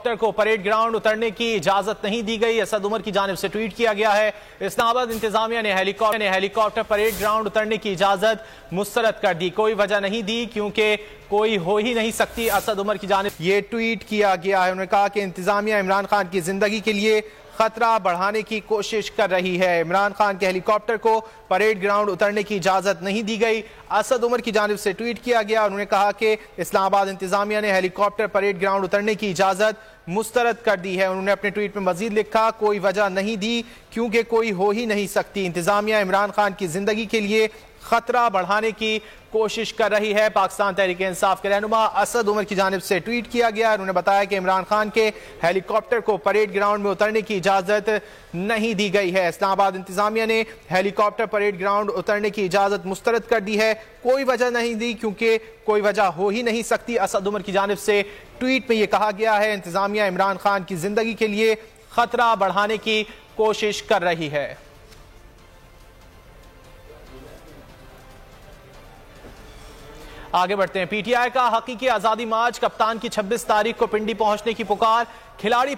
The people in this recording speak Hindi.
को परेड ग्राउंड उतरने की इजाजत नहीं दी गई। असद उमर की जानिब से ट्वीट किया गया है। इस्लामाबाद इंतजामिया ने हेलीकॉप्टर परेड ग्राउंड उतरने की इजाजत मुस्तरद कर दी। कोई वजह नहीं दी क्योंकि कोई हो ही नहीं सकती। असद उमर की जानिब ये ट्वीट किया गया है। उन्होंने कहा कि इंतजामिया इमरान खान की जिंदगी के लिए खतरा बढ़ाने की कोशिश कर रही है। इमरान खान के हेलीकॉप्टर को परेड ग्राउंड उतरने की इजाजत नहीं दी गई। असद उमर की जानिब से ट्वीट किया गया। उन्होंने कहा कि इस्लामाबाद इंतजामिया ने हेलीकॉप्टर परेड ग्राउंड उतरने की इजाजत मुस्तरद कर दी है। उन्होंने अपने ट्वीट में मजीद लिखा, कोई वजह नहीं दी क्योंकि कोई हो ही नहीं सकती। इंतजामिया इमरान खान की जिंदगी के लिए खतरा बढ़ाने की कोशिश कर रही है। पाकिस्तान तहरीक इंसाफ के रहनुमा असद उमर की जानिब से ट्वीट किया गया। उन्होंने बताया कि इमरान खान के हेलीकॉप्टर को परेड ग्राउंड में उतरने की इजाजत नहीं दी गई है। इस्लामाबाद इंतजामिया ने हेलीकॉप्टर परेड ग्राउंड उतरने की इजाजत मुस्तरद कर दी है। कोई वजह नहीं दी क्योंकि कोई वजह हो ही नहीं सकती। असद उमर की जानिब से ट्वीट में यह कहा गया है, इंतजामिया इमरान खान की जिंदगी के लिए खतरा बढ़ाने की कोशिश कर रही है। आगे बढ़ते हैं। पीटीआई का हकीकी आजादी मार्च, कप्तान की 26 तारीख को पिंडी पहुंचने की पुकार। खिलाड़ी